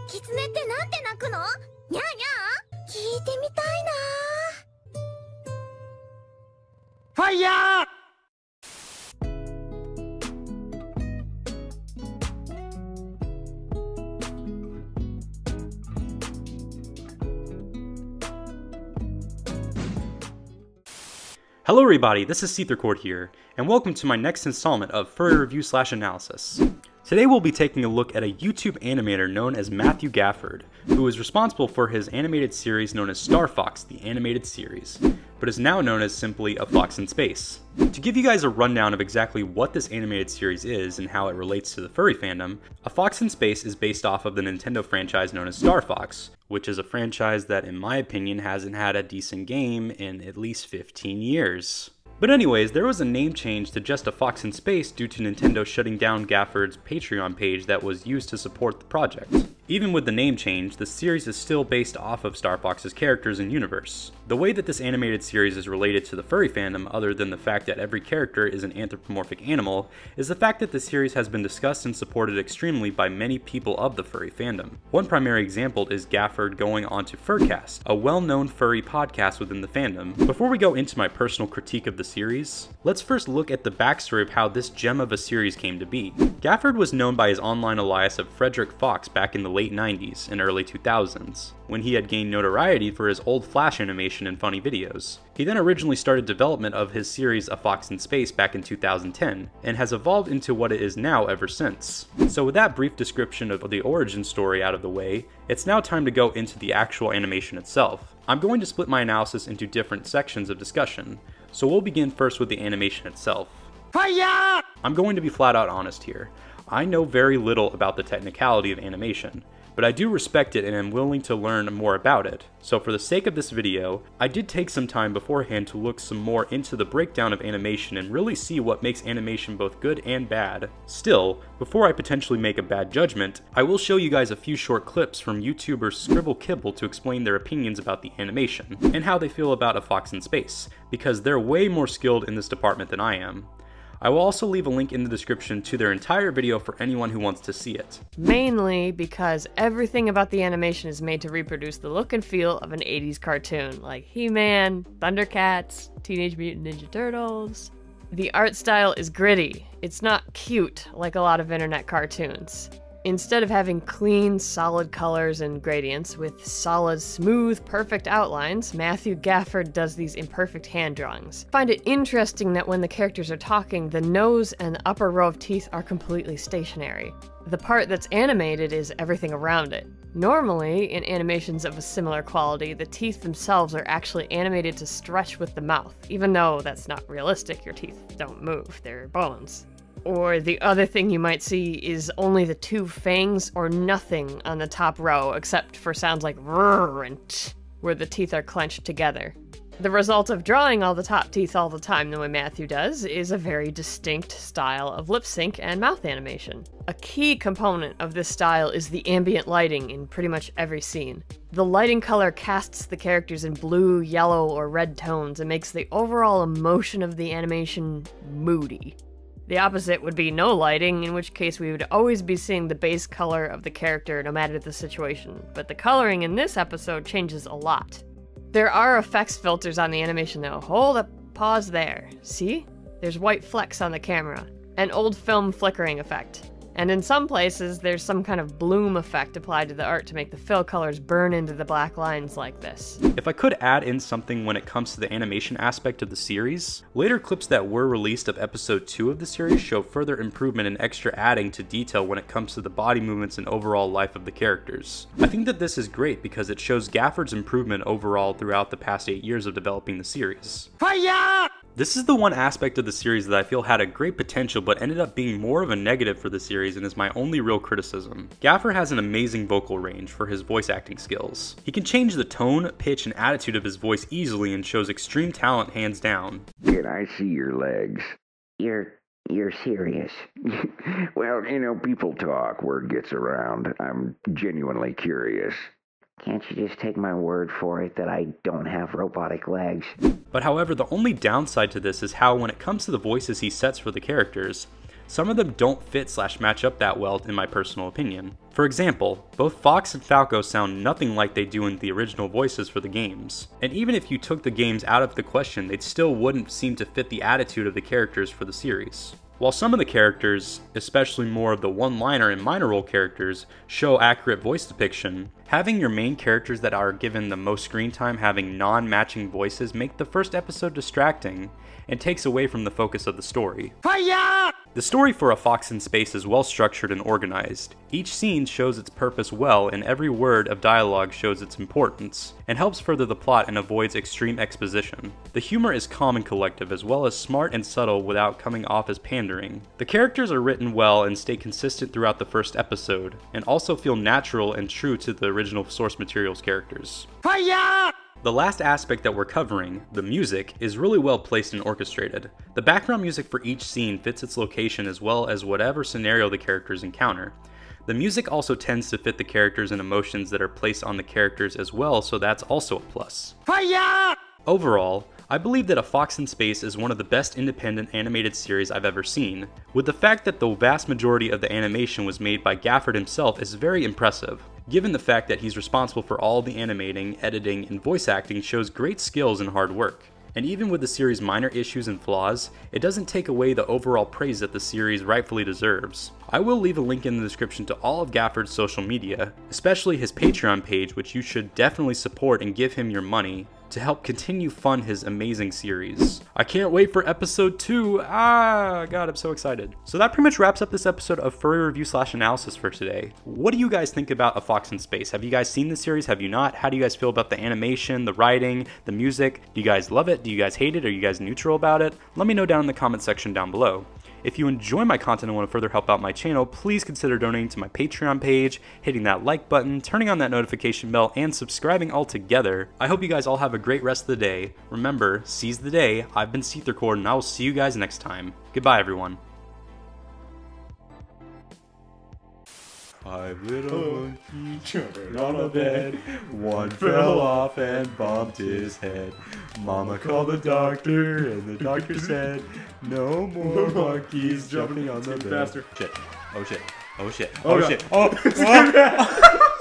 キツネってなんて鳴くの？にゃーにゃー？聞いてみたいな。ファイヤー! Hello everybody, this is SeetherCord here, and welcome to my next installment of Furry Review/Analysis. Today we'll be taking a look at a YouTube animator known as Matthew Gafford, who is responsible for his animated series known as StarFox, the animated series, but is now known as simply A Fox in Space. To give you guys a rundown of exactly what this animated series is and how it relates to the furry fandom, A Fox in Space is based off of the Nintendo franchise known as StarFox, which is a franchise that in my opinion hasn't had a decent game in at least 15 years. But anyways, there was a name change to just A Fox in Space due to Nintendo shutting down Gafford's Patreon page that was used to support the project. Even with the name change, the series is still based off of Star Fox's characters and universe. The way that this animated series is related to the furry fandom, other than the fact that every character is an anthropomorphic animal, is the fact that the series has been discussed and supported extremely by many people of the furry fandom. One primary example is Gafford going on to Furcast, a well-known furry podcast within the fandom. Before we go into my personal critique of the series, let's first look at the backstory of how this gem of a series came to be. Gafford was known by his online alias of Frederick Fox back in the late 90s and early 2000s, when he had gained notoriety for his old Flash animation and funny videos. He then originally started development of his series A Fox in Space back in 2010, and has evolved into what it is now ever since. So with that brief description of the origin story out of the way, it's now time to go into the actual animation itself. I'm going to split my analysis into different sections of discussion, so we'll begin first with the animation itself. Fire! I'm going to be flat out honest here. I know very little about the technicality of animation, but I do respect it and am willing to learn more about it. So for the sake of this video, I did take some time beforehand to look some more into the breakdown of animation and really see what makes animation both good and bad. Still, before I potentially make a bad judgment, I will show you guys a few short clips from YouTubers Scribble Kibble to explain their opinions about the animation, and how they feel about A Fox in Space, because they're way more skilled in this department than I am. I will also leave a link in the description to their entire video for anyone who wants to see it. Mainly because everything about the animation is made to reproduce the look and feel of an 80s cartoon, like He-Man, Thundercats, Teenage Mutant Ninja Turtles. The art style is gritty. It's not cute like a lot of internet cartoons. Instead of having clean, solid colors and gradients with solid, smooth, perfect outlines, Matthew Gafford does these imperfect hand drawings. I find it interesting that when the characters are talking, the nose and the upper row of teeth are completely stationary. The part that's animated is everything around it. Normally, in animations of a similar quality, the teeth themselves are actually animated to stretch with the mouth, even though that's not realistic. Your teeth don't move, they're bones. Or the other thing you might see is only the two fangs or nothing on the top row, except for sounds like rrr and tch, where the teeth are clenched together. The result of drawing all the top teeth all the time the way Matthew does is a very distinct style of lip sync and mouth animation. A key component of this style is the ambient lighting in pretty much every scene. The lighting color casts the characters in blue, yellow, or red tones and makes the overall emotion of the animation moody. The opposite would be no lighting, in which case we would always be seeing the base color of the character no matter the situation, but the coloring in this episode changes a lot. There are effects filters on the animation though. Hold up, pause there. See? There's white flecks on the camera. An old film flickering effect. And in some places, there's some kind of bloom effect applied to the art to make the fill colors burn into the black lines like this. If I could add in something when it comes to the animation aspect of the series, later clips that were released of episode 2 of the series show further improvement and extra adding to detail when it comes to the body movements and overall life of the characters. I think that this is great because it shows Gafford's improvement overall throughout the past 8 years of developing the series. Fire! This is the one aspect of the series that I feel had a great potential but ended up being more of a negative for the series and is my only real criticism. Gafford has an amazing vocal range for his voice acting skills. He can change the tone, pitch, and attitude of his voice easily and shows extreme talent hands down. Can I see your legs? You're serious. Well, you know, people talk, word gets around. I'm genuinely curious. Can't you just take my word for it that I don't have robotic legs? But however, the only downside to this is how when it comes to the voices he sets for the characters, some of them don't fit / match up that well in my personal opinion. For example, both Fox and Falco sound nothing like they do in the original voices for the games. And even if you took the games out of the question, they still wouldn't seem to fit the attitude of the characters for the series. While some of the characters, especially more of the one-liner and minor role characters, show accurate voice depiction, having your main characters that are given the most screen time having non-matching voices make the first episode distracting and takes away from the focus of the story. Fire! The story for A Fox in Space is well structured and organized. Each scene shows its purpose well, and every word of dialogue shows its importance, and helps further the plot and avoids extreme exposition. The humor is calm and collective, as well as smart and subtle without coming off as pandering. The characters are written well and stay consistent throughout the first episode, and also feel natural and true to the original source material's characters. Fire! The last aspect that we're covering, the music, is really well placed and orchestrated. The background music for each scene fits its location as well as whatever scenario the characters encounter. The music also tends to fit the characters and emotions that are placed on the characters as well, so that's also a plus. Fire! Overall, I believe that A Fox in Space is one of the best independent animated series I've ever seen, with the fact that the vast majority of the animation was made by Gafford himself is very impressive. Given the fact that he's responsible for all the animating, editing, and voice acting shows great skills and hard work. And even with the series' minor issues and flaws, it doesn't take away the overall praise that the series rightfully deserves. I will leave a link in the description to all of Gafford's social media, especially his Patreon page, which you should definitely support and give him your money to help continue fund his amazing series. I can't wait for episode 2. God, I'm so excited. So that pretty much wraps up this episode of Furry Review / Analysis for today. What do you guys think about A Fox in Space? Have you guys seen the series? Have you not? How do you guys feel about the animation, the writing, the music? Do you guys love it? Do you guys hate it? Are you guys neutral about it? Let me know down in the comment section down below. If you enjoy my content and want to further help out my channel, please consider donating to my Patreon page, hitting that like button, turning on that notification bell, and subscribing all together. I hope you guys all have a great rest of the day. Remember, seize the day. I've been SeetherCord, and I will see you guys next time. Goodbye, everyone. 5 little monkeys jumping on a bed. One fell off and bumped his head. Mama called the doctor, and the doctor said, no more monkeys jumping on the bed. Faster. Shit. Oh shit. Oh shit. Oh shit. Oh.